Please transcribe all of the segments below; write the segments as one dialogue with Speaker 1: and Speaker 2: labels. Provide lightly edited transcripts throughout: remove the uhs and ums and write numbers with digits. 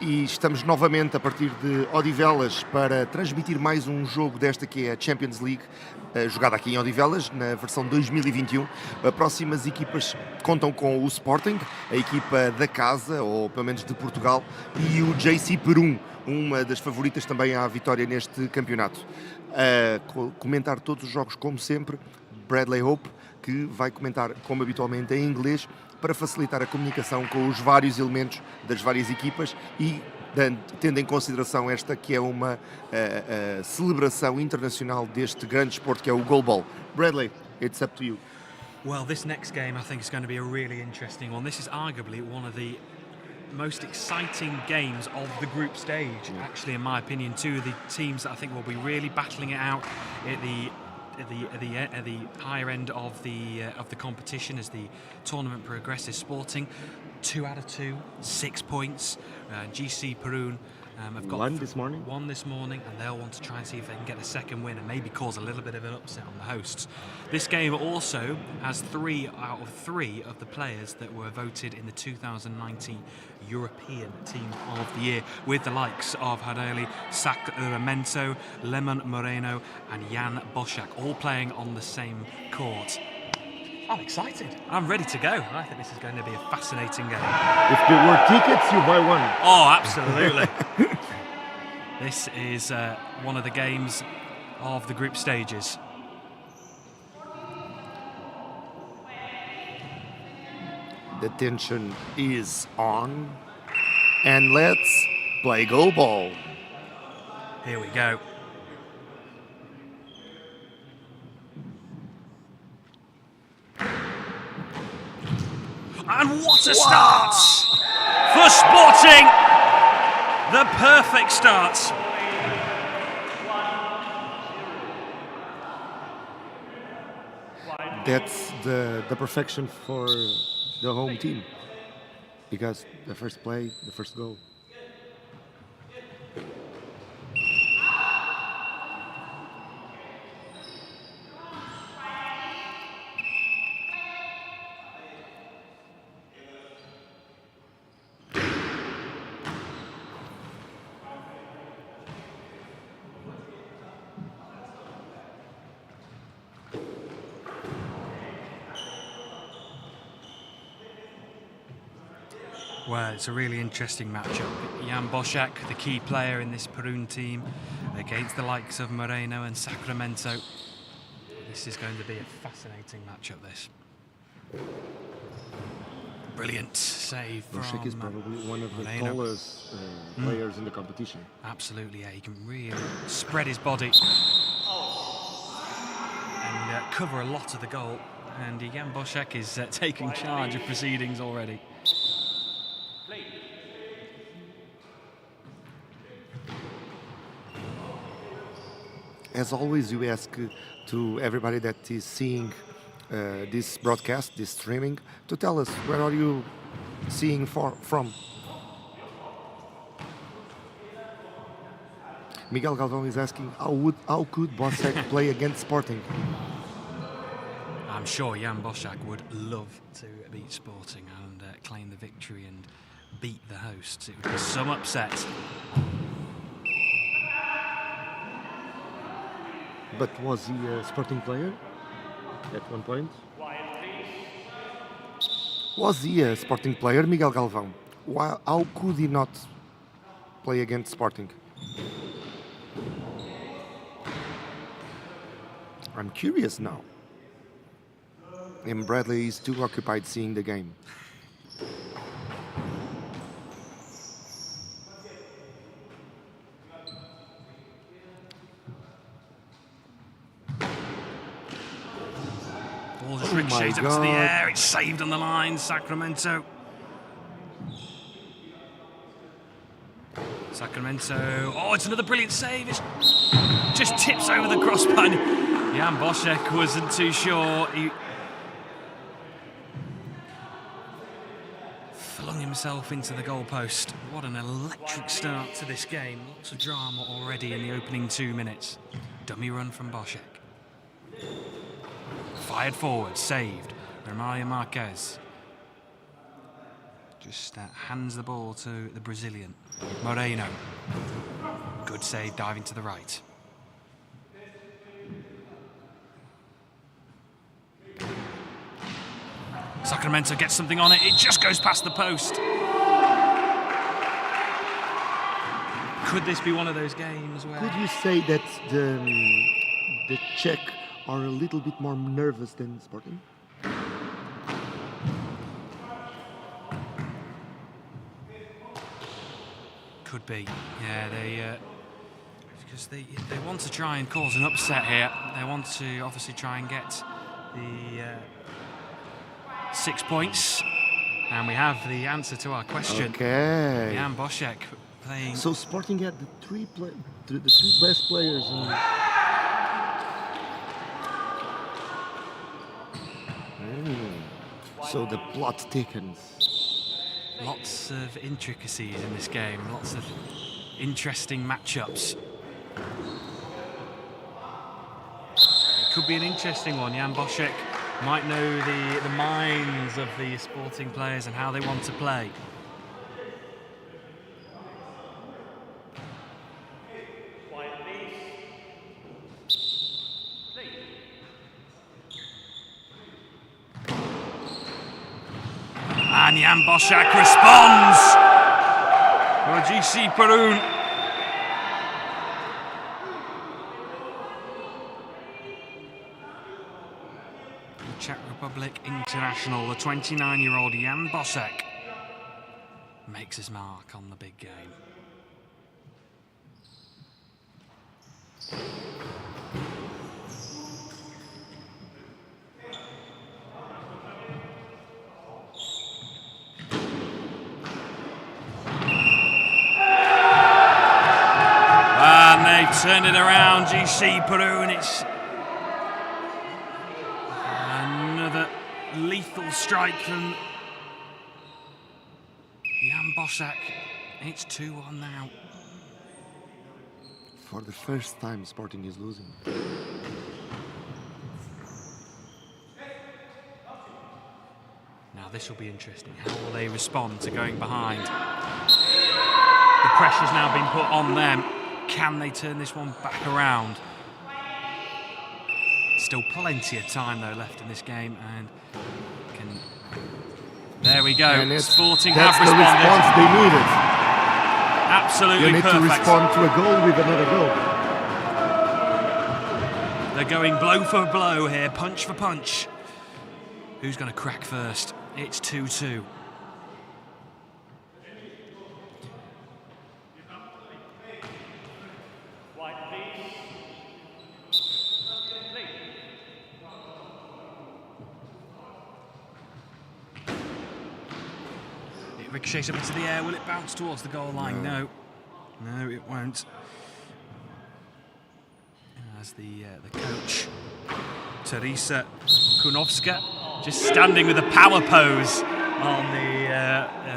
Speaker 1: E estamos novamente a partir de Odivelas para transmitir mais um jogo desta que é a Champions League, jogada aqui em Odivelas, na versão 2021. As próximas equipas contam com o Sporting, a equipa da casa, ou pelo menos de Portugal, e o JC Perun, uma das favoritas também à vitória neste campeonato. A comentar todos os jogos, como sempre, Bradley Hope, que vai comentar, como habitualmente, em inglês, para facilitar a comunicação com os vários elementos das várias equipas e tendo em consideração esta que é uma celebração internacional deste grande esporte que é o goalball. Bradley, it's up to you.
Speaker 2: Well, this next game I think is going to be a really interesting one. This is arguably one of the most exciting games of the group stage, actually, in my opinion. Two of the teams that I think will be really battling it out at the higher end of the competition as the tournament progresses. Sporting, 2 out of 2, 6 points. GC Perun have got
Speaker 1: one this morning,
Speaker 2: and they'll want to try and see if they can get a second win and maybe cause a little bit of an upset on the hosts. This game also has 3 out of 3 of the players that were voted in the 2019 European Team of the Year, with the likes of Hadeli Sacramento, Lemon Moreno and Jan Boschak, all playing on the same court. I'm excited. I'm ready to go. I think this is going to be a fascinating game.
Speaker 1: If there were tickets, you buy one.
Speaker 2: Oh, absolutely. This is one of the games of the group stages.
Speaker 1: The tension is on. And let's play goalball.
Speaker 2: Here we go. And what a start for Sporting! The perfect start.
Speaker 1: That's the perfection for the home team, because the first play, the first goal.
Speaker 2: Well, it's a really interesting matchup. Jan Boschak, the key player in this Perun team, against the likes of Moreno and Sacramento. This is going to be a fascinating matchup, this. Brilliant save from
Speaker 1: Boschak is probably one of the
Speaker 2: Moreno.
Speaker 1: tallest players in the competition.
Speaker 2: Absolutely, yeah. He can really spread his body and cover a lot of the goal. And Jan Boschak is taking charge of proceedings already.
Speaker 1: As always, you ask to everybody that is seeing this broadcast, this streaming, to tell us where are you seeing from. Miguel Galvão is asking how could Boschak play against Sporting?
Speaker 2: I'm sure Jan Boschak would love to beat Sporting and claim the victory and beat the hosts. It would be some upset.
Speaker 1: But was he a Sporting player at one point? Was he a Sporting player, Miguel Galvão? How could he not play against Sporting? I'm curious now. And Bradley is too occupied seeing the game.
Speaker 2: Ball just ricochets up to the air. It's saved on the line. Sacramento. Oh, it's another brilliant save. It just tips over the crossbar. Jan Boschak wasn't too sure. He flung himself into the goalpost. What an electric start to this game. Lots of drama already in the opening 2 minutes. Dummy run from Boschak. Fired forward, saved. Romario Marquez. Just hands the ball to the Brazilian. Moreno. Good save, diving to the right. Sacramento gets something on it. It just goes past the post. Could this be one of those games where...
Speaker 1: Could you say that the Czech are a little bit more nervous than Sporting?
Speaker 2: Could be. Yeah, because they want to try and cause an upset here. They want to obviously try and get the 6 points. And we have the answer to our question.
Speaker 1: Okay.
Speaker 2: Jan Bošek playing.
Speaker 1: So Sporting had the three best players. So the plot thickens.
Speaker 2: Lots of intricacies in this game. Lots of interesting matchups. It could be an interesting one. Jan Bošek might know the minds of the Sporting players and how they want to play. And Jan Bošek responds for GC Perun. The Czech Republic international, the 29-year-old Jan Bošek makes his mark on the big game. Turned it around, GC Perun. It's another lethal strike from Jan Bošek. It's 2-1 now.
Speaker 1: For the first time, Sporting is losing.
Speaker 2: Now this will be interesting. How will they respond to going behind? The pressure's now been put on them. Can they turn this one back around? Still plenty of time though left in this game, and there we go. Sporting have responded.
Speaker 1: That's the response they needed.
Speaker 2: Absolutely
Speaker 1: you need
Speaker 2: perfect.
Speaker 1: to respond to a goal with another goal.
Speaker 2: They're going blow for blow here, punch for punch. Who's going to crack first? It's 2-2. Ricochets up into the air. Will it bounce towards the goal line? No, it won't. As the coach, Teresa Kunowska, just standing with a power pose on the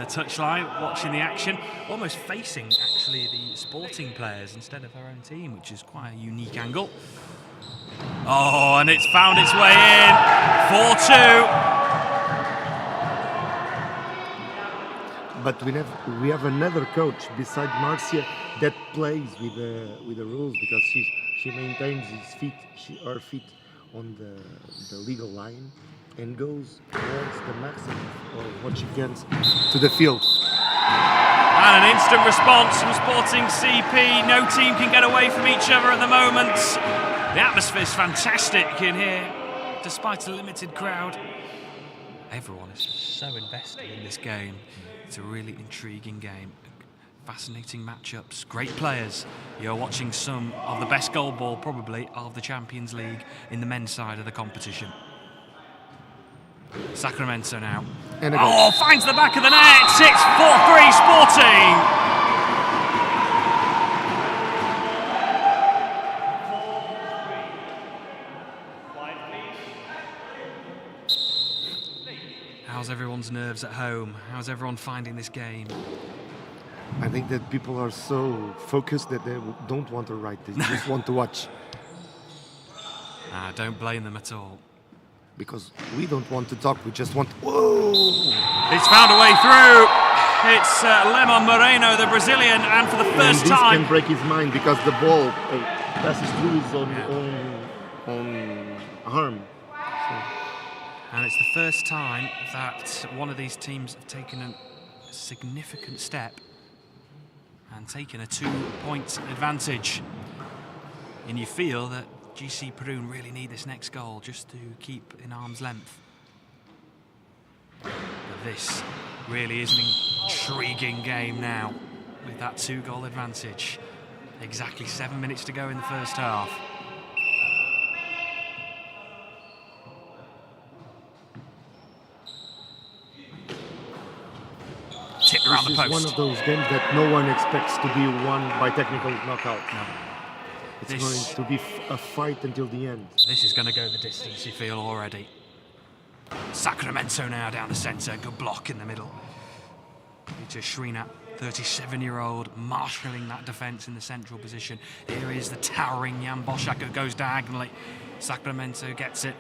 Speaker 2: touchline, watching the action, almost facing actually the Sporting players instead of her own team, which is quite a unique angle. Oh, and it's found its way in. 4-2.
Speaker 1: But we have another coach beside Marcia that plays with the rules, because she maintains her feet on the legal line and goes towards the maximum of what she can to the field.
Speaker 2: And an instant response from Sporting CP. No team can get away from each other at the moment. The atmosphere is fantastic in here, despite a limited crowd. Everyone is so invested in this game. It's a really intriguing game. Fascinating matchups, great players. You're watching some of the best goal ball, probably, of the Champions League in the men's side of the competition. Sacramento now. Oh, finds the back of the net. It's 4-3 Sporting. How's everyone's nerves at home? How's everyone finding this game?
Speaker 1: I think that people are so focused that they don't want to write, they just want to watch.
Speaker 2: Don't blame them at all.
Speaker 1: Because we don't want to talk, we just want, whoa!
Speaker 2: He's found a way through. It's Lemon Moreno, the Brazilian, and for the first
Speaker 1: and this
Speaker 2: time...
Speaker 1: can break his mind because the ball passes through his own arm.
Speaker 2: And it's the first time that one of these teams have taken a significant step and taken a 2-point advantage. And you feel that GC Perun really need this next goal just to keep in arm's length. But this really is an intriguing game now with that 2-goal advantage. Exactly 7 minutes to go in the first half. Tipped around the post.
Speaker 1: This is one of those games that no one expects to be won by technical knockout.
Speaker 2: No.
Speaker 1: It's going to be a fight until the end.
Speaker 2: This is going to go the distance, you feel already. Sacramento now down the centre, good block in the middle. Peter Shreenat, 37-year-old, marshalling that defence in the central position. Here is the towering Jan Boschak who goes diagonally. Sacramento gets it.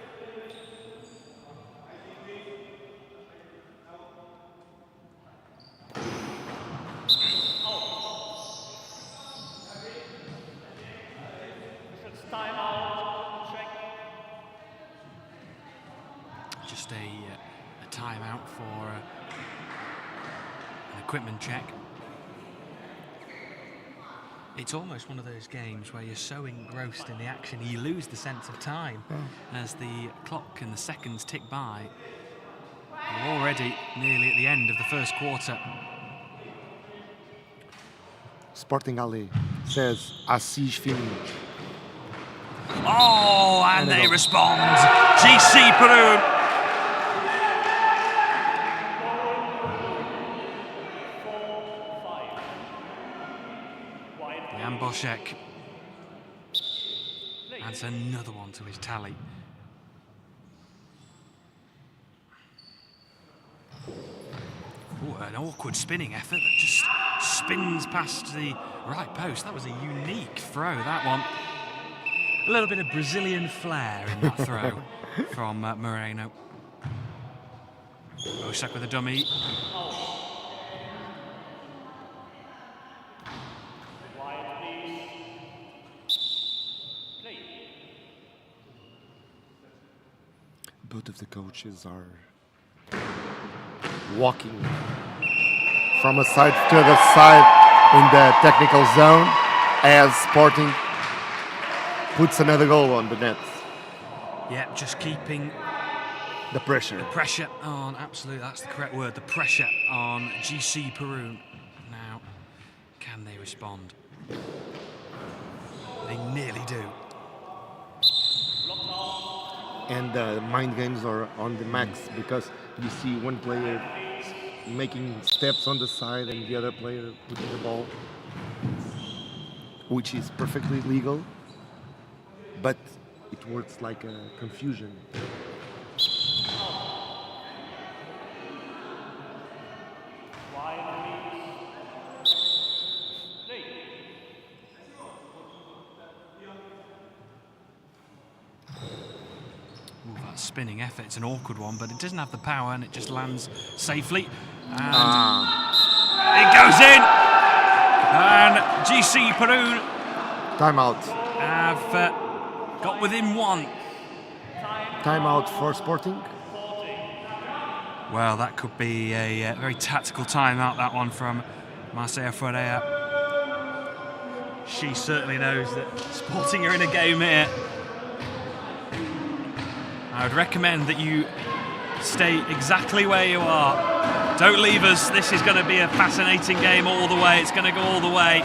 Speaker 2: Just a timeout for an equipment check. It's almost one of those games where you're so engrossed in the action you lose the sense of time as the clock and the seconds tick by. We're already nearly at the end of the first quarter.
Speaker 1: Sporting Ali says, Assis fini.
Speaker 2: Oh, and they respond. GC Perun. Jan Boschak adds another one to his tally. Ooh, an awkward spinning effort that just spins past the right post. That was a unique throw, that one. A little bit of Brazilian flair in that throw from Moreno. Boschak with a dummy.
Speaker 1: Both of the coaches are walking from a side to the side in the technical zone as Sporting puts another goal on the net.
Speaker 2: Yeah, just keeping
Speaker 1: the pressure.
Speaker 2: The pressure on, absolutely, that's the correct word, the pressure on GC Perun. Now, can they respond? They nearly do.
Speaker 1: And the mind games are on the max because you see one player making steps on the side and the other player putting the ball, which is perfectly legal, but it works like a confusion.
Speaker 2: Spinning effort, it's an awkward one, but it doesn't have the power and it just lands safely. And it goes in! And GC Perun
Speaker 1: Timeout.
Speaker 2: have got within one.
Speaker 1: Timeout for Sporting.
Speaker 2: Well, that could be a very tactical timeout, that one from Marcela Freire. She certainly knows that Sporting are in a game here. I would recommend that you stay exactly where you are. Don't leave us. This is going to be a fascinating game all the way. It's going to go all the way.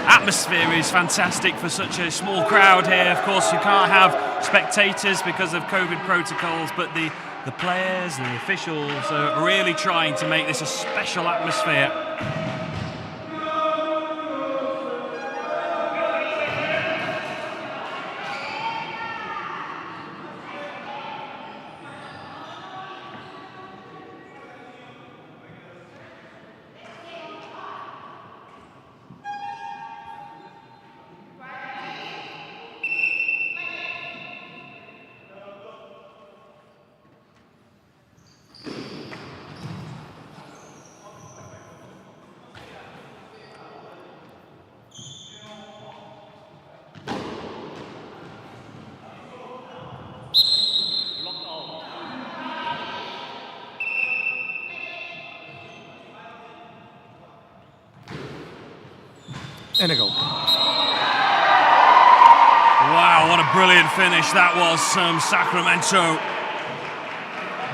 Speaker 2: Atmosphere is fantastic for such a small crowd here. Of course, you can't have spectators because of COVID protocols, but the players and the officials are really trying to make this a special atmosphere.
Speaker 1: And a goal.
Speaker 2: Wow, what a brilliant finish that was from Sacramento.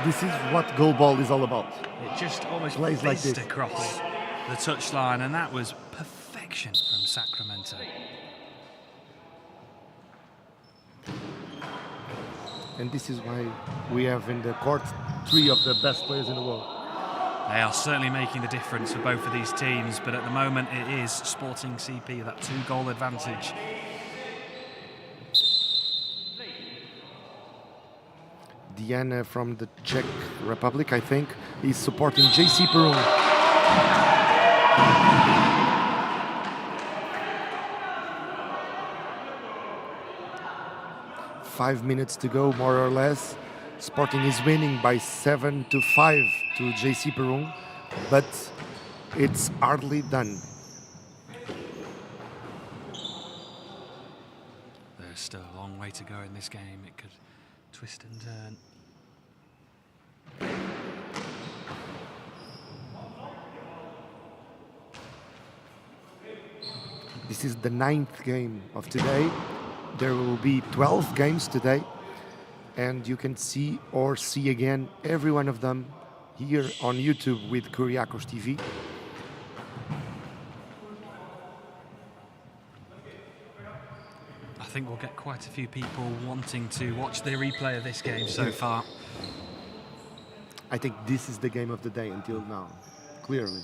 Speaker 1: This is what goal ball is all about.
Speaker 2: It just almost
Speaker 1: Plays like
Speaker 2: fizzed
Speaker 1: this.
Speaker 2: across the touchline, and that was perfection from Sacramento.
Speaker 1: And this is why we have in the court 3 of the best players in the world.
Speaker 2: They are certainly making the difference for both of these teams, but at the moment it is Sporting CP, that 2-goal advantage.
Speaker 1: Diana from the Czech Republic, I think, is supporting JC Perun. Five minutes to go, more or less. Sporting is winning by 7-5 to JC Perun, but it's hardly done.
Speaker 2: There's still a long way to go in this game. It could twist and turn.
Speaker 1: This is the 9th game of today. There will be 12 games today, and you can see again every one of them here on YouTube with KuriakosTV.
Speaker 2: I think we'll get quite a few people wanting to watch the replay of this game so far.
Speaker 1: I think this is the game of the day until now, clearly.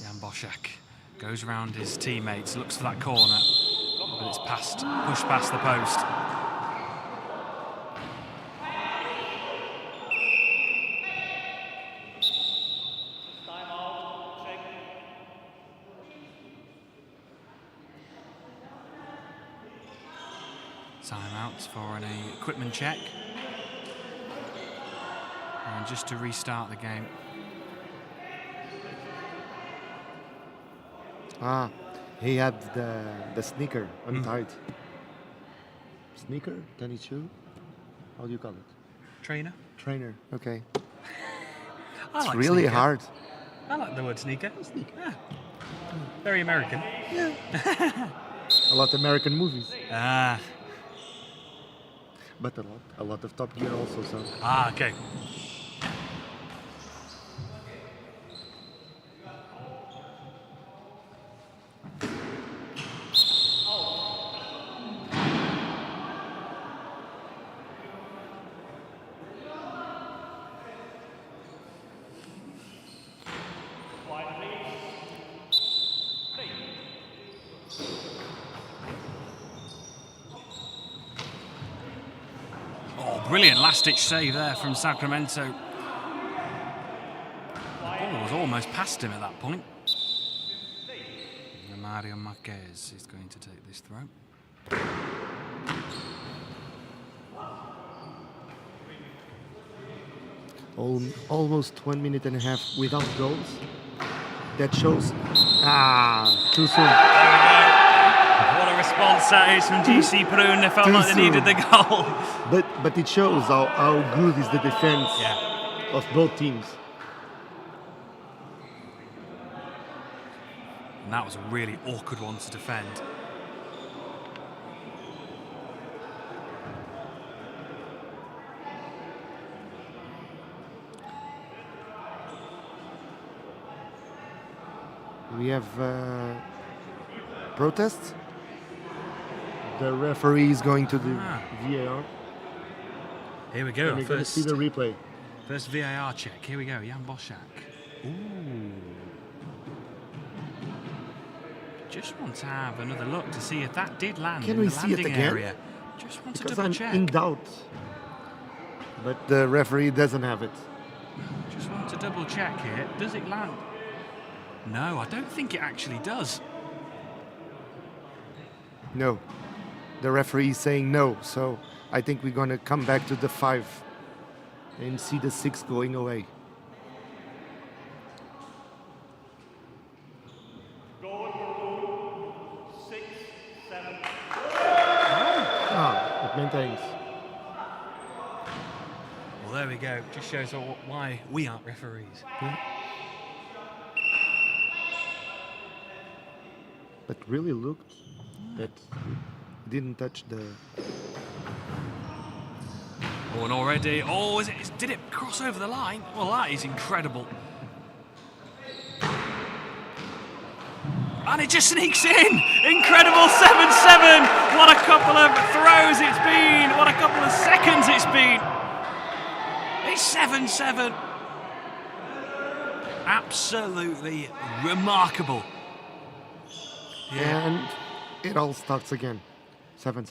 Speaker 2: Jan Boschak goes around his teammates, looks for that corner, but it's pushed past the post. Time out for an equipment check. And just to restart the game.
Speaker 1: Ah, he had the sneaker untied. Sneaker? Tennis shoe? How do you call it?
Speaker 2: Trainer?
Speaker 1: Trainer, okay.
Speaker 2: I
Speaker 1: It's
Speaker 2: like
Speaker 1: really
Speaker 2: sneaker.
Speaker 1: hard.
Speaker 2: I like the word sneaker.
Speaker 1: Sneaker.
Speaker 2: Yeah. Very American.
Speaker 1: Yeah. A lot of American movies,
Speaker 2: Ah,
Speaker 1: but a lot of Top Gear also. So
Speaker 2: okay. Brilliant last-ditch save there from Sacramento. The ball was almost past him at that point. And Mario Marquez is going to take this throw.
Speaker 1: almost 1 minute and a half without goals. That shows too soon.
Speaker 2: What a response that is from GC Perun. They felt like they needed the goal.
Speaker 1: But it shows how good is the defense of both teams.
Speaker 2: And that was a really awkward one to defend.
Speaker 1: We have protests. The referee is going to the VAR.
Speaker 2: Here we go.
Speaker 1: And we're going to see the replay.
Speaker 2: First VAR check. Here we go. Jan Boschak. Just want to have another look to see if that did land
Speaker 1: Can
Speaker 2: in
Speaker 1: we
Speaker 2: the
Speaker 1: see it
Speaker 2: landing
Speaker 1: again?
Speaker 2: area. Just want to
Speaker 1: Because
Speaker 2: double
Speaker 1: I'm
Speaker 2: check.
Speaker 1: in doubt. But the referee doesn't have it.
Speaker 2: Just want to double check here. Does it land? No, I don't think it actually does.
Speaker 1: No. The referee is saying no. So I think we're going to come back to the 5 and see the 6 going away. It maintains.
Speaker 2: Well, there we go. Just shows why we aren't referees.
Speaker 1: Yeah. But really looked that didn't touch the...
Speaker 2: Oh, and already, did it cross over the line? Well, that is incredible. And it just sneaks in! Incredible 7-7! What a couple of throws it's been! What a couple of seconds it's been! It's 7-7. Absolutely remarkable. Yeah.
Speaker 1: And it all starts again. 7-7.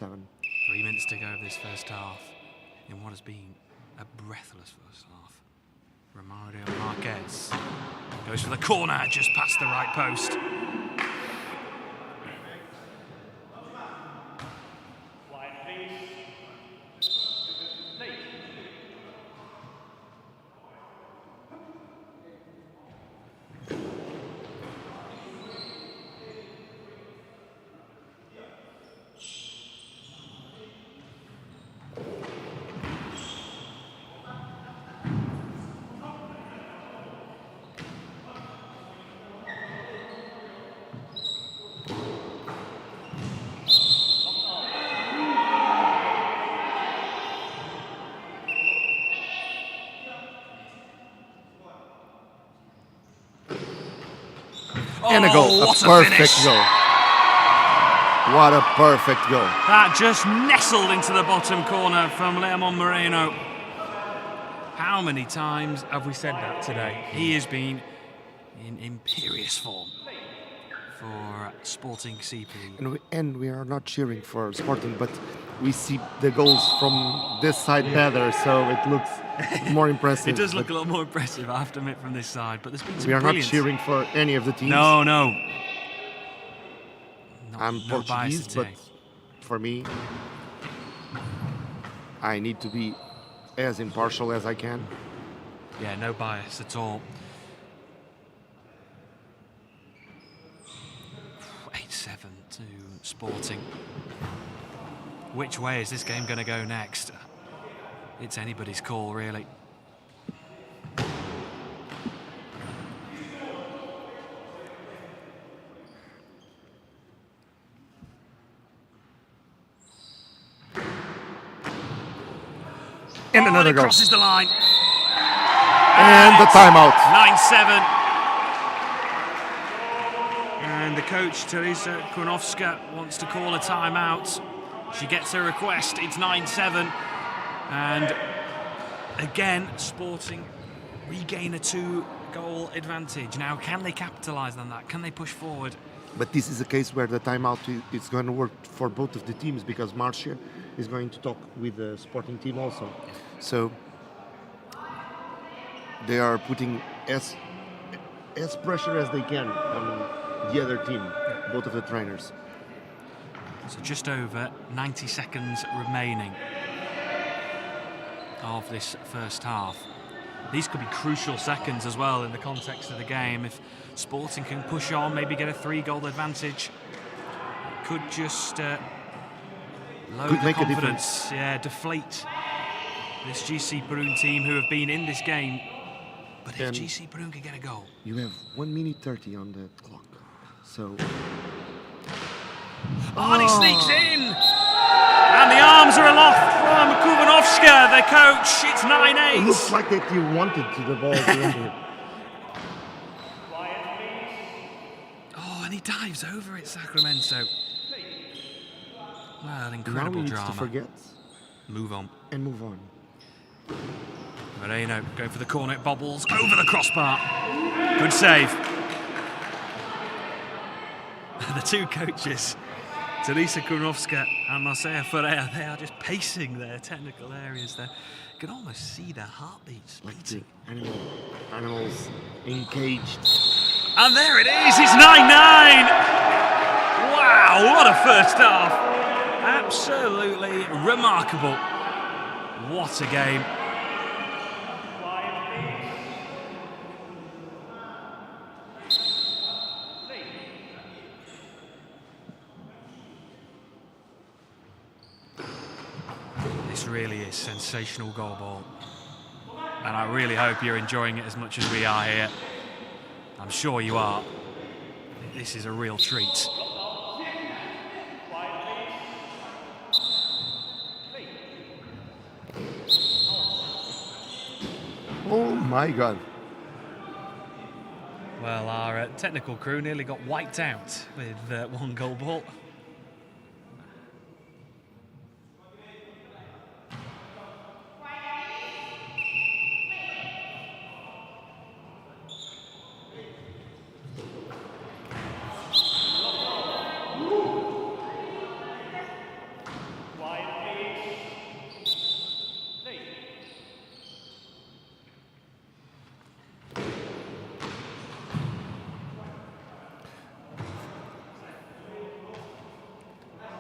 Speaker 2: 3 minutes to go of this first half in what has been a breathless first half. Romario Marquez goes for the corner just past the right post.
Speaker 1: And a goal.
Speaker 2: What
Speaker 1: A perfect
Speaker 2: finish.
Speaker 1: goal. What a perfect goal.
Speaker 2: That just nestled into the bottom corner from Leomon Moreno. How many times have we said that today? He has been in imperious form for Sporting CP.
Speaker 1: And we are not cheering for Sporting, but we see the goals from this side better, so it looks more impressive.
Speaker 2: It does look a lot more impressive, I have to admit, from this side, but there's been some
Speaker 1: We are not
Speaker 2: brilliance.
Speaker 1: cheering for any of the teams.
Speaker 2: No.
Speaker 1: I'm
Speaker 2: no bias
Speaker 1: Portuguese, but
Speaker 2: today.
Speaker 1: for me, I need to be as impartial as I can.
Speaker 2: Yeah, no bias at all. 8-7 to Sporting. Which way is this game going to go next? It's anybody's call, really.
Speaker 1: And another
Speaker 2: it
Speaker 1: goal.
Speaker 2: crosses the line.
Speaker 1: And the timeout.
Speaker 2: 9-7. And the coach, Teresa Kunovska, wants to call a timeout. She gets her request. It's 9-7. And again, Sporting regain a 2-goal advantage. Now, can they capitalise on that? Can they push forward?
Speaker 1: But this is a case where the timeout is going to work for both of the teams, because Marcia is going to talk with the Sporting team also. So they are putting as pressure as they can on the other team, both of the trainers.
Speaker 2: So just over 90 seconds remaining of this first half. These could be crucial seconds as well in the context of the game. If Sporting can push on, maybe get a 3-goal advantage, it could just lower
Speaker 1: Could
Speaker 2: the
Speaker 1: make a
Speaker 2: confidence, deflate this GC Perun team who have been in this game. But if
Speaker 1: And
Speaker 2: GC Perun can get a goal,
Speaker 1: you have 1 minute 30 on the clock. So
Speaker 2: and he sneaks in! And the arms are aloft from Kuvanovska, the coach. It's 9-8.
Speaker 1: it looks like that you wanted the ball to enter.
Speaker 2: Oh, and he dives over it, Sacramento. Well,
Speaker 1: Now
Speaker 2: incredible
Speaker 1: he needs
Speaker 2: drama.
Speaker 1: to forget
Speaker 2: Move on.
Speaker 1: and move on.
Speaker 2: Moreno going for the corner, it bobbles over the crossbar. Good save. The two coaches, Teresa Kunovska and Marcela Ferreira, they are just pacing their technical areas there. You can almost see their heartbeats
Speaker 1: Like the
Speaker 2: beating.
Speaker 1: animals engaged.
Speaker 2: And there it is, it's 9-9! Wow, what a first half! Absolutely remarkable. What a game. This really is sensational goal ball. and I really hope you're enjoying it as much as we are here. I'm sure you are. This is a real treat.
Speaker 1: Oh my God.
Speaker 2: Well, our technical crew nearly got wiped out with one goal ball.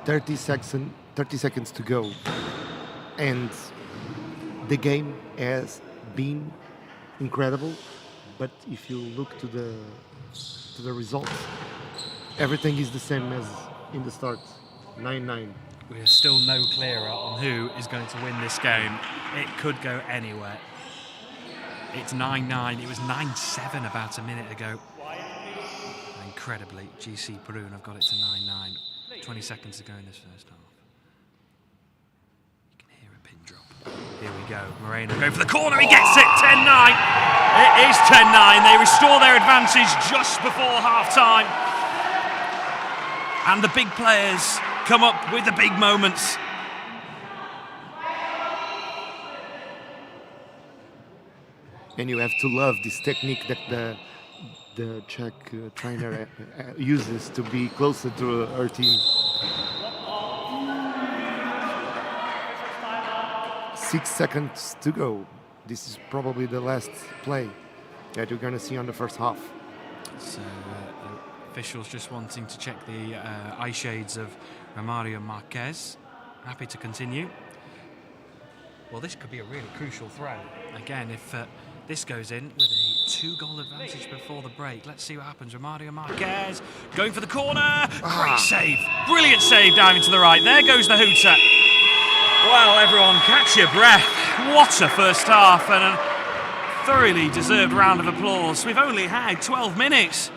Speaker 1: Thirty seconds to go, and the game has been incredible. But if you look to the results, everything is the same as in the start. 9-9.
Speaker 2: We're still no clearer on who is going to win this game. It could go anywhere. It's 9-9. It was 9-7 about a minute ago. Incredibly, GC Perun have got it to 9-9. 20 seconds to go in this first half. You can hear a pin drop. Here we go. Moreno going for the corner. He gets it. 10-9. It is 10-9. They restore their advantage just before half-time. And the big players come up with the big moments.
Speaker 1: And you have to love this technique that the Czech trainer uses to be closer to her team. 6 seconds to go. This is probably the last play that you're going to see on the first half.
Speaker 2: So the officials just wanting to check the eye shades of Romario Marquez. Happy to continue. Well, this could be a really crucial throw. Again, if this goes in with a 2-goal advantage before the break. Let's see what happens. Romario Marquez going for the corner. Great save. Brilliant save diving to the right. There goes the hooter. Well, everyone, catch your breath. What a first half and a thoroughly deserved round of applause. We've only had 12 minutes.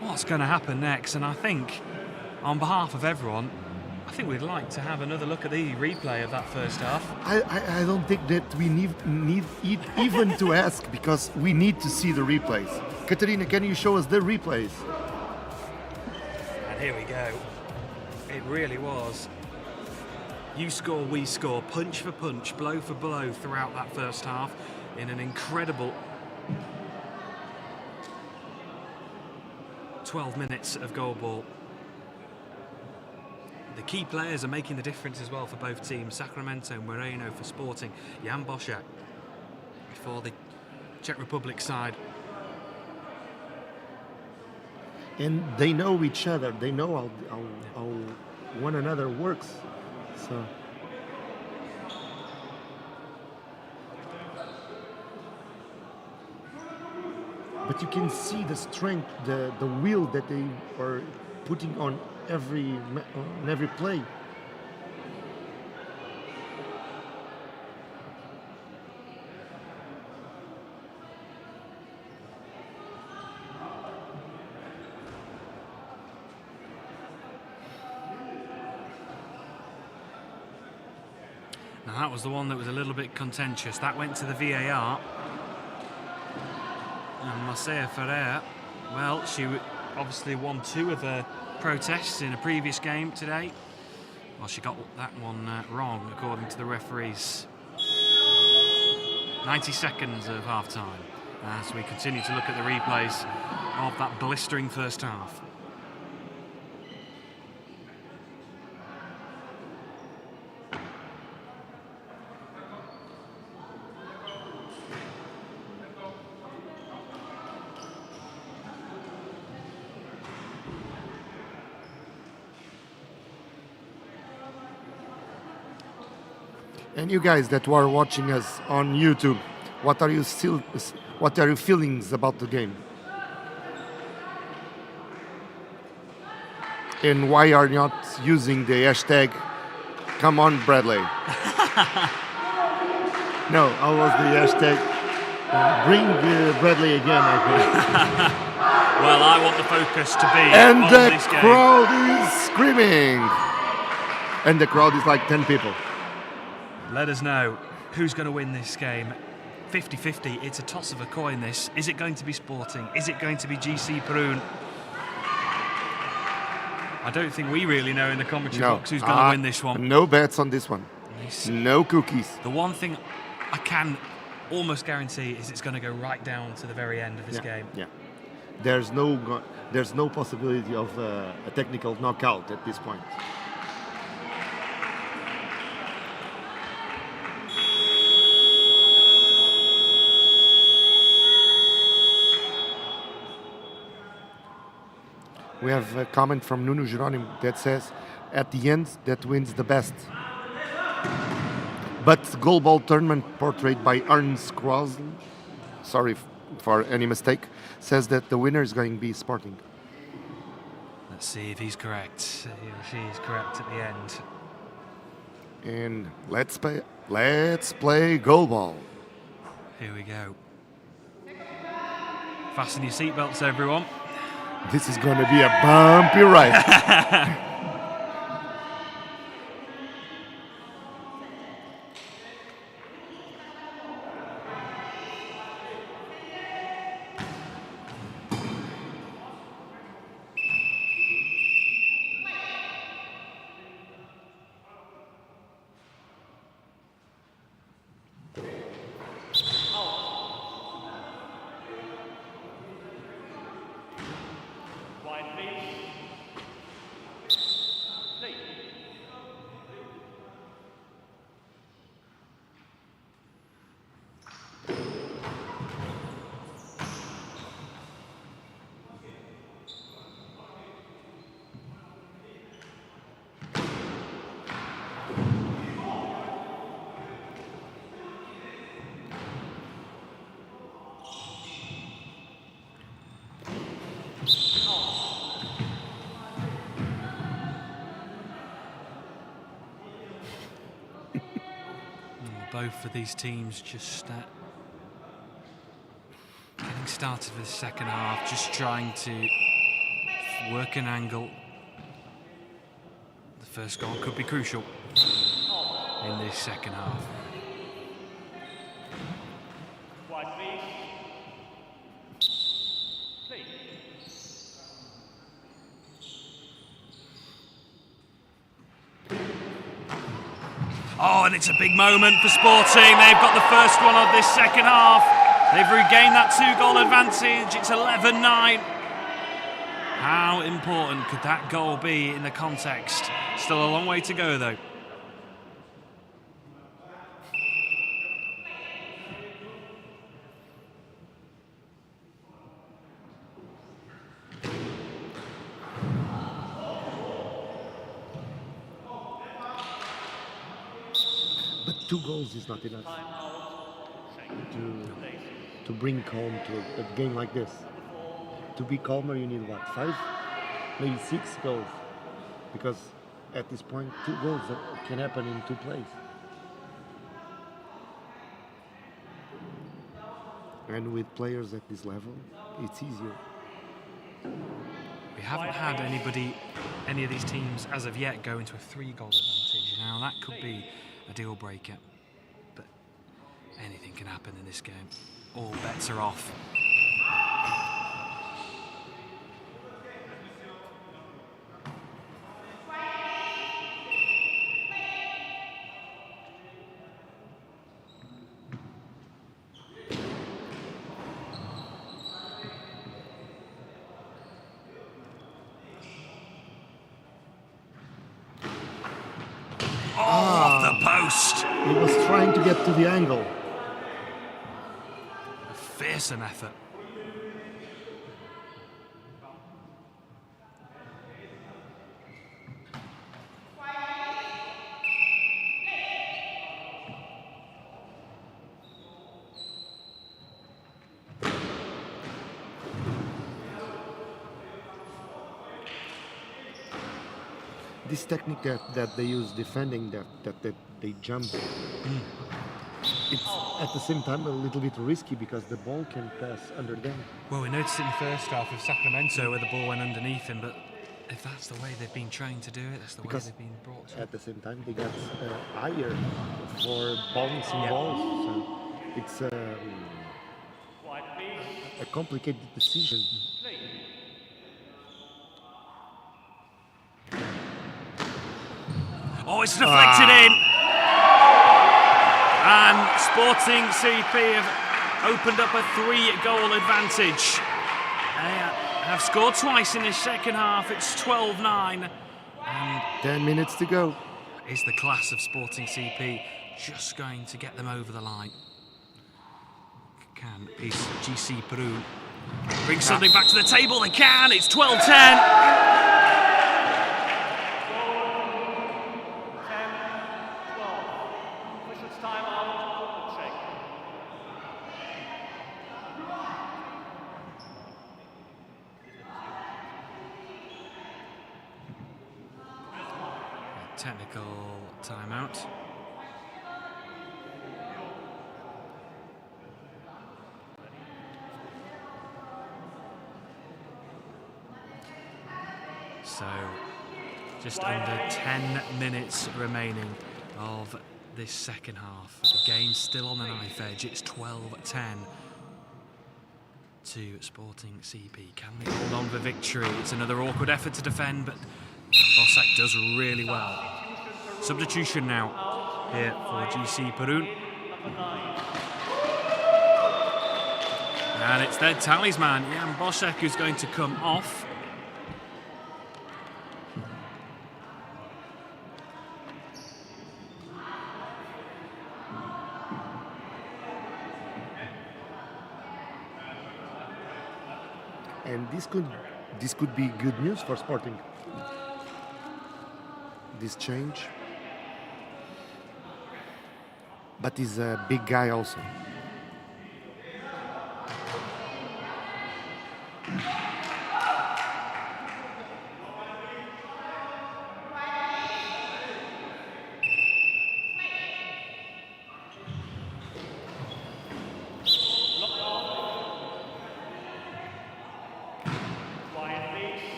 Speaker 2: What's going to happen next? And I think, on behalf of everyone, I think we'd like to have another look at the replay of that first half.
Speaker 1: I don't think that we need even to ask, because we need to see the replays. Katarina, can you show us the replays?
Speaker 2: And here we go. It really was. You score, we score, punch for punch, blow for blow throughout that first half in an incredible 12 minutes of goal ball. The key players are making the difference as well for both teams. Sacramento, Moreno for Sporting, Jan Boschak for the Czech Republic side.
Speaker 1: And they know each other. They know how one another works. So. But you can see the strength, the will that they are putting on every play.
Speaker 2: Now that was the one that was a little bit contentious. That went to the VAR. And Marcela Ferrer, well, she obviously won 2 of her protests in a previous game today. Well, she got that one wrong, according to the referees. 90 seconds of half-time as we continue to look at the replays of that blistering first half.
Speaker 1: And you guys that are watching us on YouTube, what are your feelings about the game? And why are you not using the hashtag "Come on Bradley"? No, how was the hashtag? Bring Bradley again, I think.
Speaker 2: Well, I want the focus to be
Speaker 1: And
Speaker 2: on
Speaker 1: the
Speaker 2: this game.
Speaker 1: crowd is screaming. And the crowd is like 10 people.
Speaker 2: Let us know who's going to win this game. 50-50, it's a toss of a coin this. Is it going to be Sporting? Is it going to be GC Perun? I don't think we really know in the commentary box who's going to win this one.
Speaker 1: No bets on this one. No cookies.
Speaker 2: The one thing I can almost guarantee is it's going to go right down to the very end of this game.
Speaker 1: Yeah. There's no possibility of a technical knockout at this point. We have a comment from Nuno Jerónimo that says, at the end, that wins the best. But Goalball tournament portrayed by Ernst Krosl, sorry for any mistake, says that the winner is going to be Sporting.
Speaker 2: Let's see if he's correct. He or she is correct at the end.
Speaker 1: And let's play Goalball.
Speaker 2: Here we go. Fasten your seatbelts, everyone.
Speaker 1: This is going to be a bumpy ride.
Speaker 2: Both of these teams just getting started for the second half, just trying to work an angle. The first goal could be crucial in this second half. Oh, and it's a big moment for Sporting. They've got the first one of this second half. They've regained that 2-goal advantage. It's 11-9. How important could that goal be in the context? Still a long way to go, though.
Speaker 1: But 2 goals is not enough to bring calm to a game like this. To be calmer, you need what, 5? Maybe 6 goals. Because at this point, 2 goals can happen in 2 plays. And with players at this level, it's easier.
Speaker 2: We haven't had any of these teams as of yet go into a 3-goal advantage. Now that could be a deal breaker, but anything can happen in this game. All bets are off. Off the post.
Speaker 1: He was trying to get to the angle.
Speaker 2: A fearsome effort.
Speaker 1: This technique that they use defending that they jump, At the same time, a little bit risky because the ball can pass under them.
Speaker 2: Well, we noticed it in the first half with Sacramento where the ball went underneath him, but if that's the way they've been trained to do it, that's the way they've been brought to.
Speaker 1: At the same time, they got higher for bouncing balls. So it's a complicated decision.
Speaker 2: Oh, it's deflected in! And Sporting CP have opened up a 3-goal advantage. They have scored twice in the second half. It's 12-9. And
Speaker 1: 10 minutes to go.
Speaker 2: Is the class of Sporting CP just going to get them over the line? Can GC Perun bring something back to the table? They can. It's 12-10. Technical timeout. So, just under 10 minutes remaining of this second half. The game's still on the knife edge. It's 12-10 to Sporting CP. Can they hold on for victory? It's another awkward effort to defend, but Bosak does really well. Substitution now here for GC Perun. And it's their talisman, Jan Bosak, who's going to come off.
Speaker 1: And this could be good news for Sporting. This change. But he's a big guy also.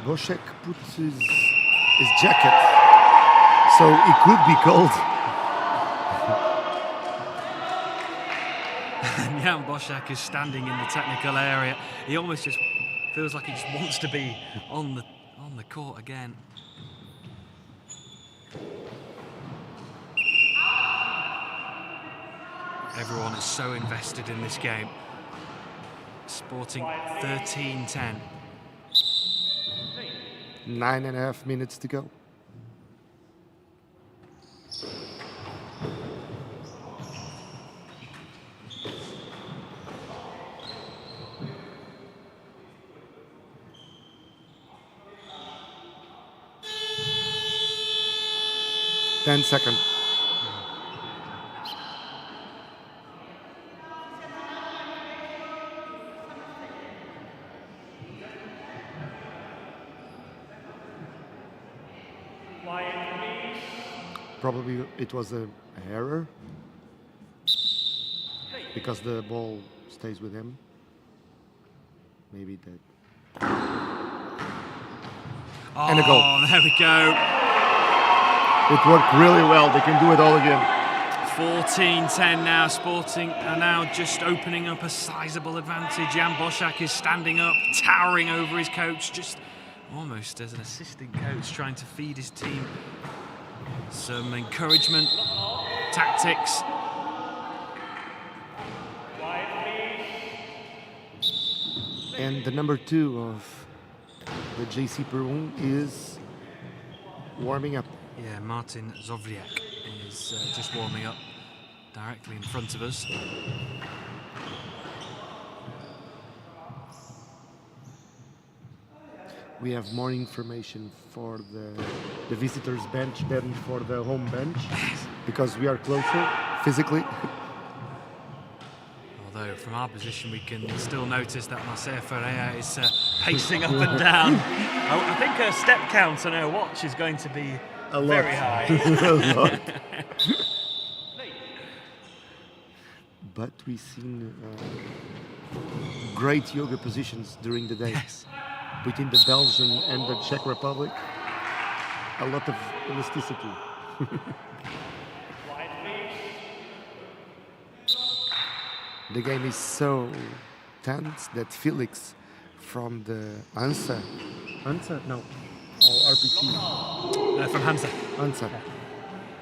Speaker 1: Bosak puts his jacket, so it could be cold.
Speaker 2: Jan Bosak is standing in the technical area. He almost just feels like he just wants to be on the court again. Everyone is so invested in this game. Sporting 13-10.
Speaker 1: 9.5 minutes to go. Ten seconds. Probably it was an error because the ball stays with him. Maybe that.
Speaker 2: Oh,
Speaker 1: and a goal.
Speaker 2: There we go.
Speaker 1: It worked really well. They can do it all again.
Speaker 2: 14-10 now. Sporting are now just opening up a sizable advantage. Jan Bosak is standing up, towering over his coach, just almost as an assistant coach, trying to feed his team some encouragement, tactics.
Speaker 1: And the number 2 of the JC Perun is warming up.
Speaker 2: Yeah, Martin Zovriak is just warming up directly in front of us.
Speaker 1: We have more information for the visitors bench than for the home bench because we are closer physically.
Speaker 2: Well, Although from our position we can still notice that Marcelo Ferreira is pacing up and down. I think her step count on her watch is going to be very high.
Speaker 1: A lot. But we've seen great yoga positions during the day.
Speaker 2: Yes.
Speaker 1: Between the Belgian and the Czech Republic, a lot of elasticity. The game is so tense that Felix from the Hansa? No, RPC.
Speaker 2: From Hansa.
Speaker 1: Hansa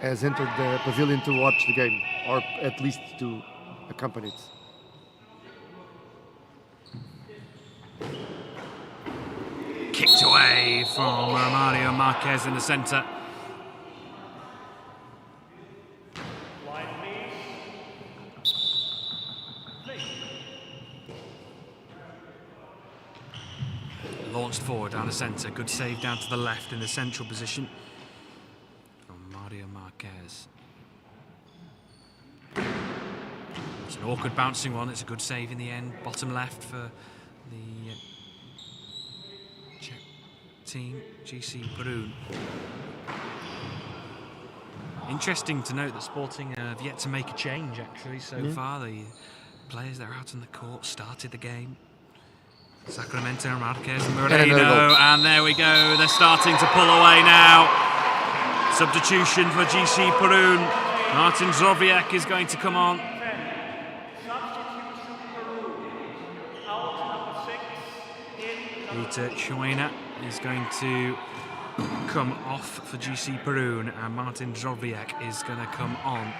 Speaker 1: has entered the pavilion to watch the game, or at least to accompany it.
Speaker 2: Kicked away from Mario Marquez in the centre. Launched forward down the centre. Good save down to the left in the central position from Mario Marquez. It's an awkward bouncing one. It's a good save in the end. Bottom left for the Czech team, GC Perun. Interesting to note that Sporting have yet to make a change actually so far. The players that are out on the court started the game. Sacramento, Marquez, Moreno, and there we go. They're starting to pull away now. Substitution for GC Perun. Martin Zrobiak is going to come on. Peter Choina is going to come off for GC Perun, and Martin Zrobiak is going to come on.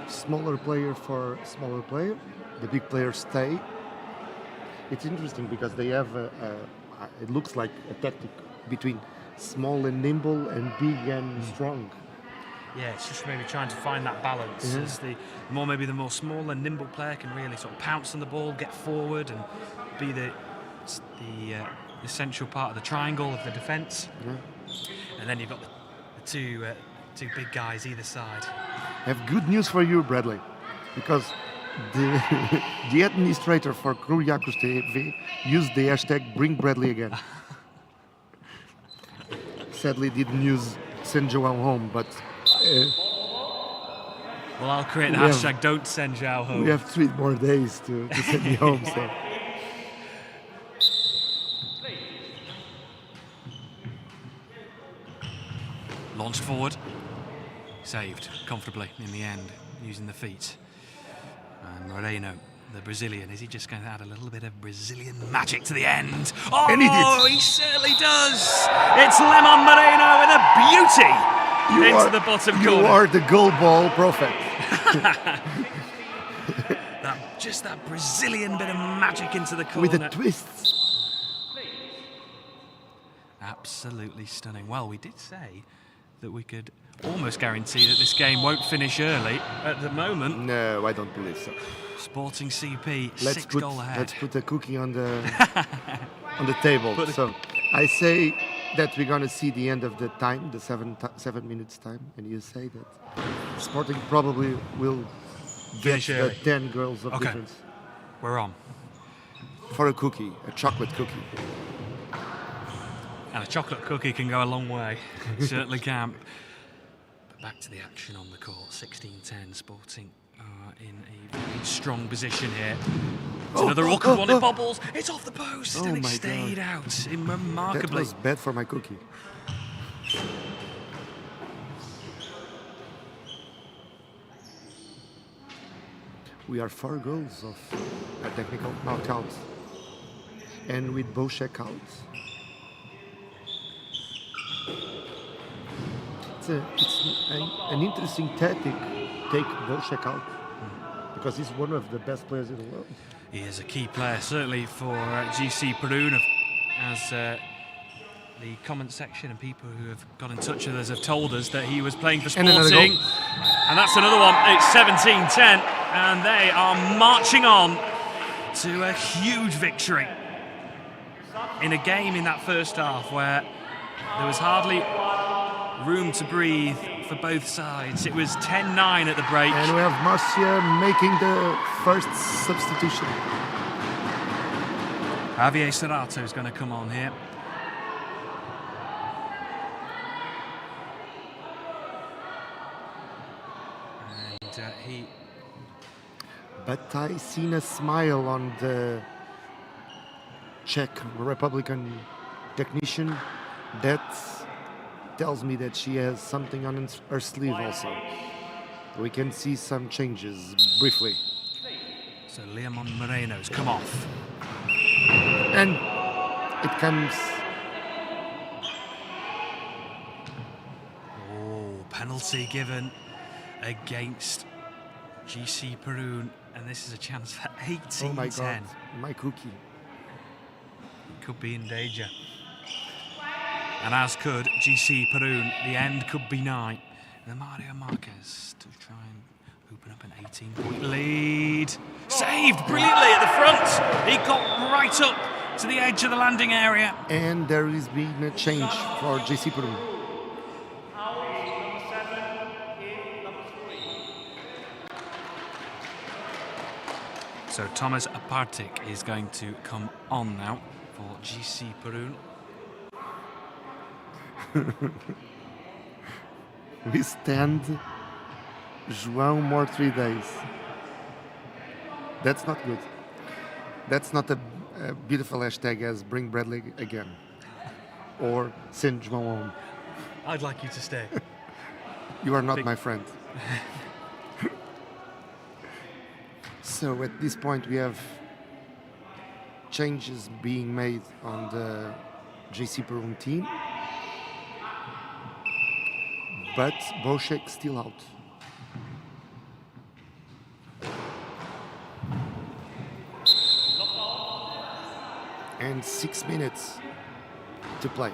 Speaker 1: Smaller player for smaller player. The big players stay. It's interesting because they have it looks like a tactic between small and nimble and big and strong.
Speaker 2: Yeah, it's just maybe trying to find that balance. As the more small and nimble player can really sort of pounce on the ball, get forward, and be the essential part of the triangle of the defence. And then you've got the two big guys either side.
Speaker 1: I have good news for you, Bradley, because the administrator for KuriakosTV used the hashtag Bring Bradley again. Sadly, didn't use Send João home, but
Speaker 2: well, I'll create the hashtag Don't Send João home.
Speaker 1: We have 3 more days to send me home. So.
Speaker 2: Launched forward, saved comfortably in the end using the feet. And Moreno, the Brazilian, is he just going to add a little bit of Brazilian magic to the end? Oh,
Speaker 1: and
Speaker 2: he certainly does! It's Lemon Moreno with a beauty into the bottom corner.
Speaker 1: You are the goal ball prophet.
Speaker 2: Just that Brazilian bit of magic into the corner.
Speaker 1: With a twist.
Speaker 2: Absolutely stunning. Well, we did say that we could almost guarantee that this game won't finish early. At the moment,
Speaker 1: no, I don't believe so.
Speaker 2: Sporting CP, 6 goal ahead.
Speaker 1: Let's put a cookie on the on the table. So I say that we're gonna see the end of the time, the 7 minutes time, and you say that Sporting probably will get the 10 goals of difference.
Speaker 2: We're on.
Speaker 1: For a cookie, a chocolate cookie.
Speaker 2: And a chocolate cookie can go a long way. It certainly can. But back to the action on the court. 16-10, Sporting are in a very strong position here. It's another awkward one. It bobbles. It's off the post, and it stayed out remarkably.
Speaker 1: That was bad for my cookie. We are 4 goals of a technical knockout, and with Bošek out. It's an interesting tactic, take Bošek out, because he's one of the best players in the world.
Speaker 2: He is a key player, certainly for GC Perun, as the comment section and people who have got in touch with us have told us that he was playing for Sporting. And that's another one. It's 17-10, and they are marching on to a huge victory in a game in that first half where there was hardly room to breathe for both sides. It was 10-9 at the break.
Speaker 1: And we have Marcia making the first substitution.
Speaker 2: Javier Serrato is going to come on here. And he...
Speaker 1: But I seen a smile on the Czech Republican technician that tells me that she has something on her sleeve also. We can see some changes briefly.
Speaker 2: So Leomon Moreno's come off.
Speaker 1: And it comes...
Speaker 2: Oh, penalty given against GC Perun. And this is a chance for 18-10.
Speaker 1: Oh my God, my cookie.
Speaker 2: Could be in danger. And as could GC Perun. The end could be nigh. And Mario Marquez to try and open up an 18-point lead. Saved brilliantly at the front. He got right up to the edge of the landing area.
Speaker 1: And there is been a change for GC Perun.
Speaker 2: So Thomas Apartic is going to come on now for GC Perun.
Speaker 1: We stand João more 3 days. That's not good. That's not a beautiful hashtag as bring Bradley again. Or send João home.
Speaker 2: I'd like you to stay.
Speaker 1: You are not my friend. So at this point we have changes being made on the GC Perun team. But Bošek still out. And 6 minutes to play.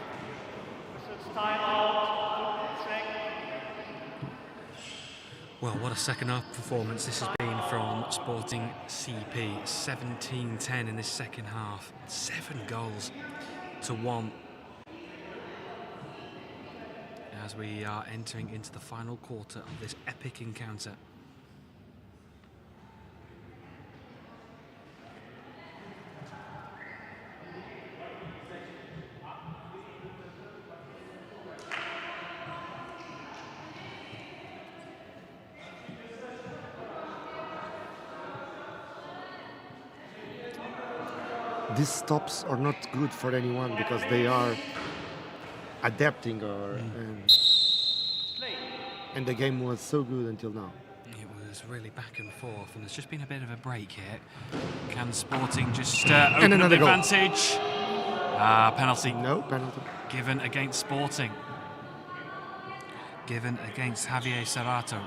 Speaker 2: Well, what a second half performance this has been from Sporting CP. 17-10 in this second half. 7 goals to 1. As we are entering into the final quarter of this epic encounter.
Speaker 1: These stops are not good for anyone because they are adapting and the game was so good until now.
Speaker 2: It was really back and forth, and there's just been a bit of a break here. Can Sporting just open up the advantage? Penalty.
Speaker 1: No penalty.
Speaker 2: Given against Sporting. Given against Javier Serrato.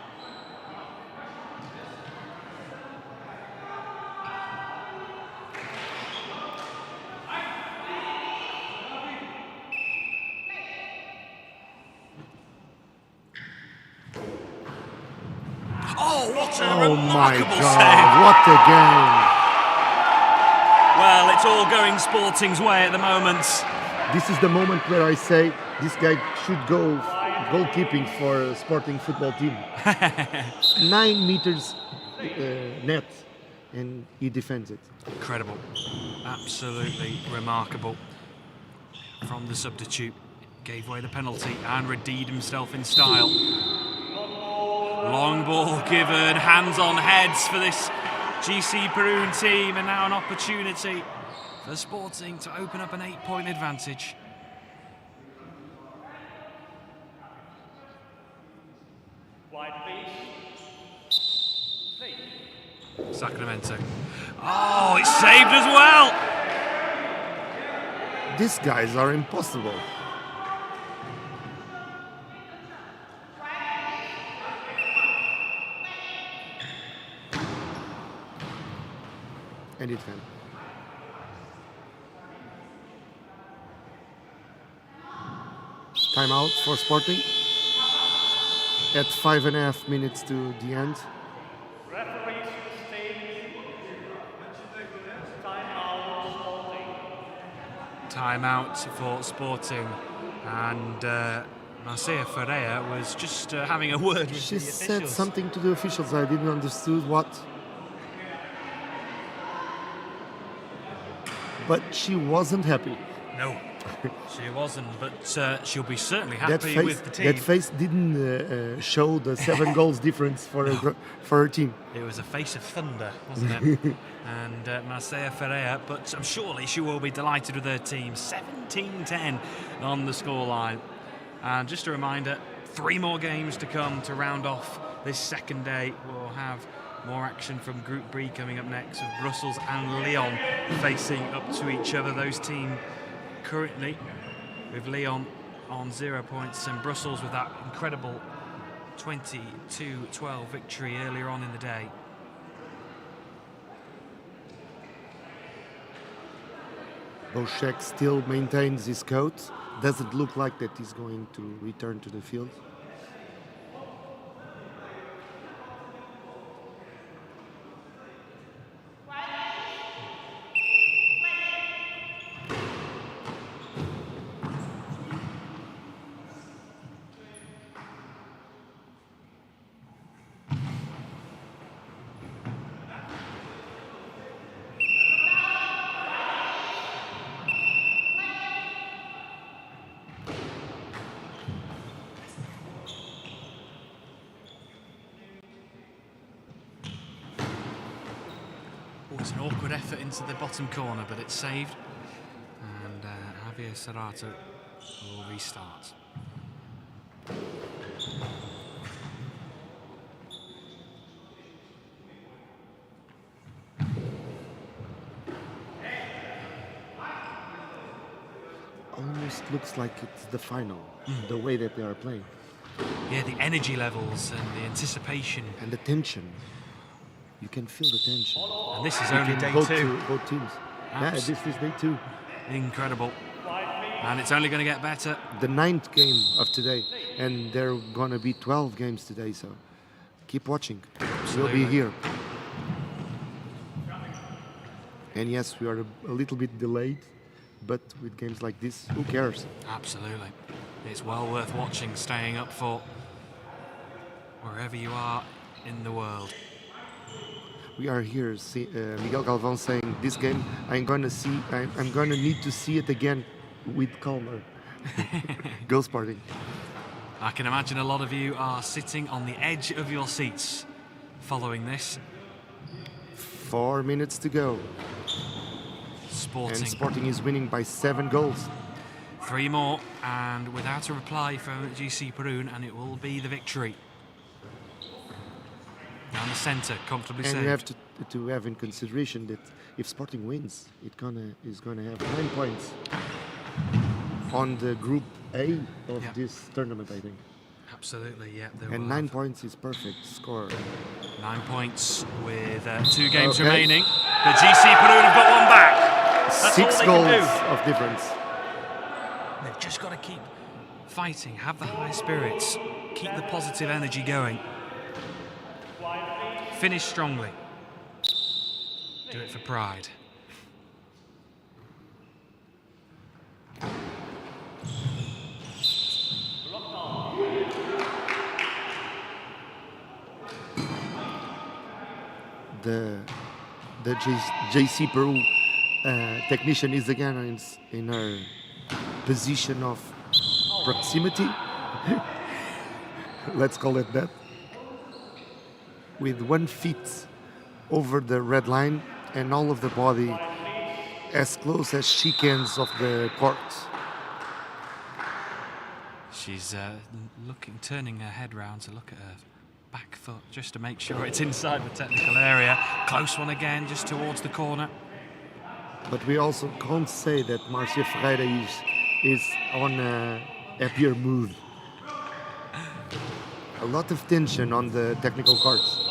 Speaker 2: Oh, what a remarkable save.
Speaker 1: What a game.
Speaker 2: Well, it's all going Sporting's way at the moment.
Speaker 1: This is the moment where I say this guy should go goalkeeping for a Sporting football team. 9 meters net, and he defends it.
Speaker 2: Incredible. Absolutely remarkable. From the substitute, gave away the penalty and redeemed himself in style. Long ball given, hands on heads for this GC Perun team, and now an opportunity for Sporting to open up an 8-point advantage. Sacramento. Oh, it's saved as well!
Speaker 1: These guys are impossible. And it went. Timeout for Sporting at 5.5 minutes to the end.
Speaker 2: Timeout for Sporting, and Marcia Ferreira was just having a word with
Speaker 1: She
Speaker 2: the
Speaker 1: said
Speaker 2: officials.
Speaker 1: something to the officials. I didn't understand what. But she wasn't happy.
Speaker 2: No, she wasn't, but she'll be certainly
Speaker 1: That
Speaker 2: happy
Speaker 1: face,
Speaker 2: with the team.
Speaker 1: that face didn't show the 7 goals difference for her team.
Speaker 2: It was a face of thunder, wasn't it? And Marcia Ferreira, but surely she will be delighted with her team. 17-10 on the scoreline. And just a reminder, 3 more games to come to round off this second day. We'll have more action from Group B coming up next, with Brussels and Lyon facing up to each other. Those teams currently with Lyon on 0 points and Brussels with that incredible 22-12 victory earlier on in the day.
Speaker 1: Boschek still maintains his coat. Doesn't look like that he's going to return to the field.
Speaker 2: It's an awkward effort into the bottom corner, but it's saved. And Javier Serrato will restart.
Speaker 1: Almost looks like it's the final, the way that they are playing.
Speaker 2: Yeah, the energy levels and the anticipation.
Speaker 1: And the tension. You can feel the tension.
Speaker 2: And this is only day 2.
Speaker 1: Both teams. Yeah, this is day 2.
Speaker 2: Incredible. And it's only going to get better.
Speaker 1: The 9th game of today. And there are going to be 12 games today, so keep watching. We'll be here. And yes, we are a little bit delayed, but with games like this, who cares?
Speaker 2: Absolutely. It's well worth watching, staying up for wherever you are in the world.
Speaker 1: We are here, Miguel Galvão saying, this game I'm going to need to see it again with calmer. Go Sporting.
Speaker 2: I can imagine a lot of you are sitting on the edge of your seats following this.
Speaker 1: 4 minutes to go.
Speaker 2: Sporting.
Speaker 1: And Sporting is winning by 7 goals.
Speaker 2: 3 more, and without a reply from GC Perun, and it will be the victory. Down the centre, comfortably saved.
Speaker 1: And you have to have in consideration that if Sporting wins, is gonna have 9 points on the Group A of this tournament, I think.
Speaker 2: Absolutely, yeah.
Speaker 1: And 9 points is perfect score.
Speaker 2: 9 points with 2 games remaining. But GC Perun have got one back. That's
Speaker 1: 6
Speaker 2: all
Speaker 1: goals
Speaker 2: they can
Speaker 1: of difference.
Speaker 2: do. They've just got to keep fighting, have the high spirits, keep the positive energy going. Finish strongly. Do it for pride.
Speaker 1: The JC Peru technician is again in her position of proximity. Let's call it that. With 1 foot over the red line and all of the body as close as she can of the court.
Speaker 2: She's turning her head round to look at her back foot just to make sure it's inside the technical area. Close one again, just towards the corner.
Speaker 1: But we also can't say that Marcia Ferreira is on a happier mood. A lot of tension on the technical courts.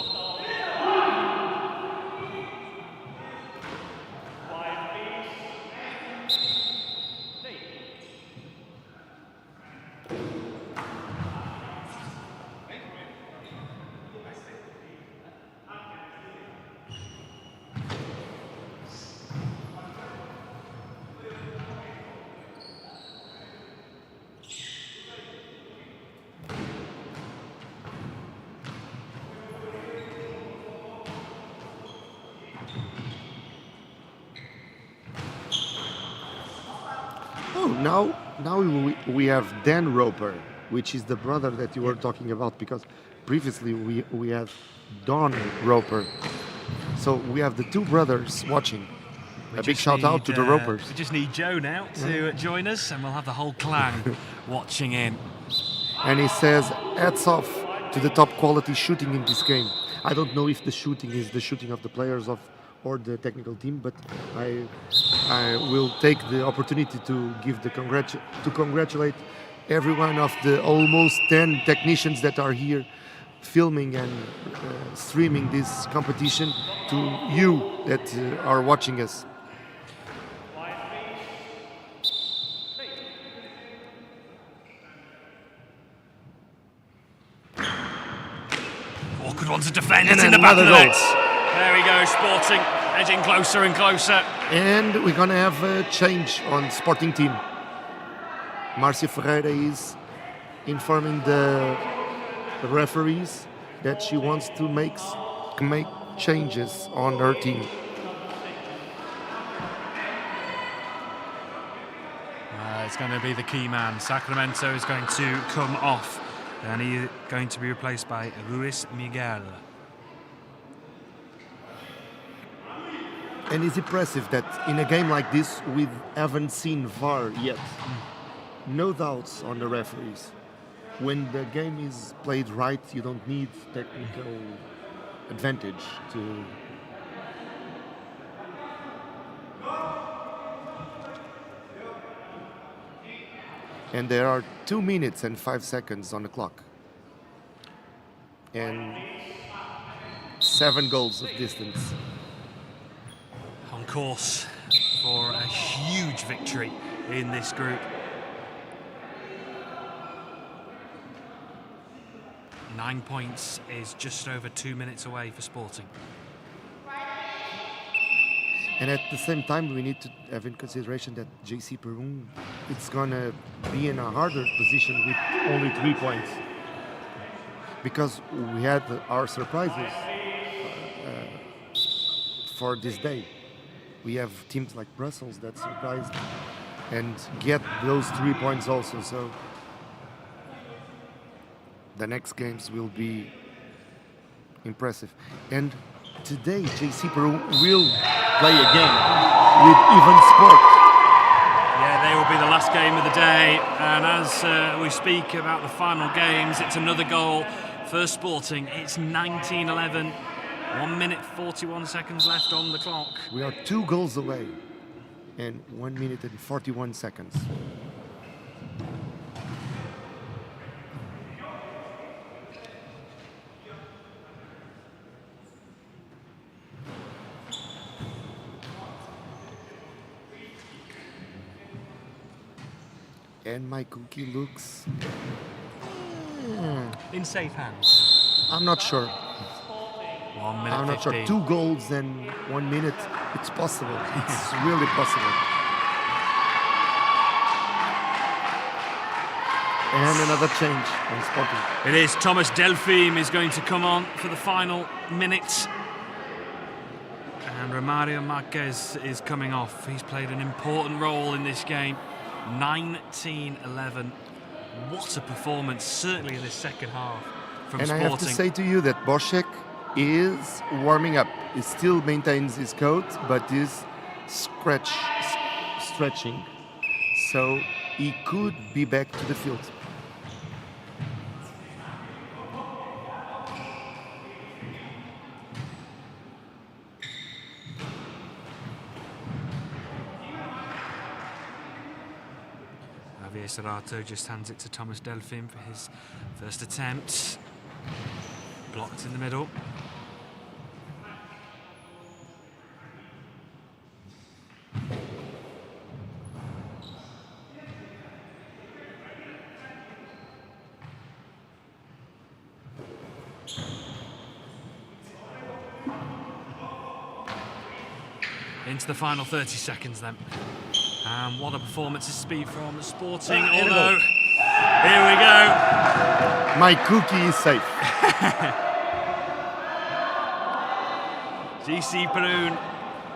Speaker 1: now we have Dan Roper, which is the brother that you were talking about, because previously we had Don Roper. So we have the two brothers watching. A big shout out to the Ropers.
Speaker 2: We just need Joe now to join us, and we'll have the whole clan watching in.
Speaker 1: And he says, hats off to the top quality shooting in this game. I don't know if the shooting is the shooting of the players or the technical team, but I will take the opportunity to give the congratulate every one of the almost 10 technicians that are here filming and streaming this competition to you that are watching us.
Speaker 2: Awkward one to defend. It's in the back of the net. There we go, Sporting edging closer and closer.
Speaker 1: And we're going to have a change on Sporting team. Marcia Ferreira is informing the referees that she wants to make changes on her team.
Speaker 2: It's going to be the key man. Sacramento is going to come off, and he's going to be replaced by Luis Miguel.
Speaker 1: And it's impressive that in a game like this we haven't seen VAR yet. No doubts on the referees. When the game is played right, you don't need technical advantage to. And there are 2 minutes and 5 seconds on the clock. And 7 goals of distance.
Speaker 2: On course for a huge victory in this group. 9 points is just over 2 minutes away for Sporting.
Speaker 1: And at the same time, we need to have in consideration that JC Perun, it's going to be in a harder position with only 3 points. Because we had our surprises for this day. We have teams like Brussels that surprised and get those 3 points also. So the next games will be impressive. And today, JC Peru will play a game with Even Sport.
Speaker 2: Yeah, they will be the last game of the day. And as we speak about the final games, it's another goal for Sporting. It's 19-11. 1 minute 41 seconds left on the clock.
Speaker 1: We are 2 goals away and 1 minute and 41 seconds. And my cookie looks
Speaker 2: in safe hands.
Speaker 1: I'm not sure.
Speaker 2: 1 minute
Speaker 1: I'm not
Speaker 2: 15.
Speaker 1: sure. 2 goals and 1 minute. It's possible. It's really possible. And another change on Sporting.
Speaker 2: It is Thomas Delphine is going to come on for the final minutes. And Romario Marquez is coming off. He's played an important role in this game. 19-11. What a performance, certainly in the second half from
Speaker 1: And
Speaker 2: Sporting.
Speaker 1: I have to say to you that Boschek is warming up. He still maintains his coat, but is stretching. So he could be back to the field.
Speaker 2: Javier Serrato just hands it to Thomas Delphine for his first attempt. Blocked in the middle. Into the final 30 seconds then. And what a performance this will be from Sporting, although, here we go.
Speaker 1: My cookie is safe.
Speaker 2: GC Perun,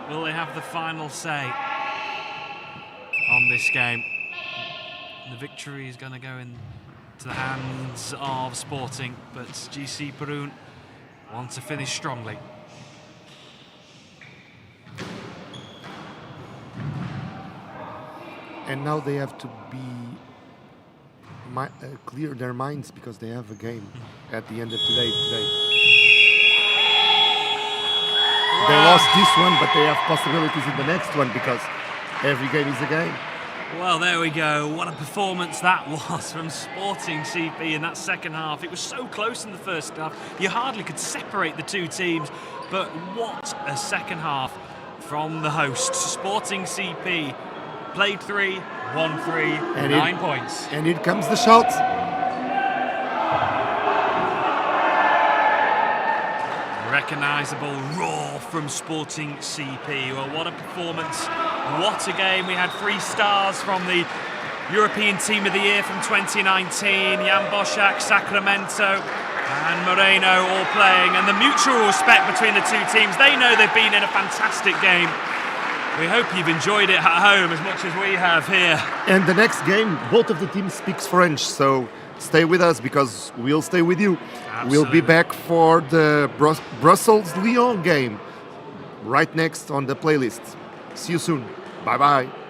Speaker 2: will they have the final say on this game? the victory is going to go into the hands of Sporting, but GC Perun want to finish strongly.
Speaker 1: And now they have to be clear their minds because they have a game at the end of today. They lost this one, but they have possibilities in the next one because every game is a game.
Speaker 2: Well, there we go. What a performance that was from Sporting CP in that second half. It was so close in the first half. You hardly could separate the two teams, but what a second half from the hosts. Sporting CP played 3, won 3, and 9 points.
Speaker 1: And here comes the shout.
Speaker 2: Recognisable roar from Sporting CP. Well, what a performance. What a game. We had 3 stars from the European Team of the Year from 2019. Jan Boschak, Sacramento and Moreno all playing. And the mutual respect between the two teams. They know they've been in a fantastic game. We hope you've enjoyed it at home as much as we have here.
Speaker 1: And the next game, both of the teams speaks French, so stay with us because we'll stay with you.
Speaker 2: Absolutely.
Speaker 1: We'll be back for the Brussels-Lyon game right next on the playlist. See you soon. Bye-bye.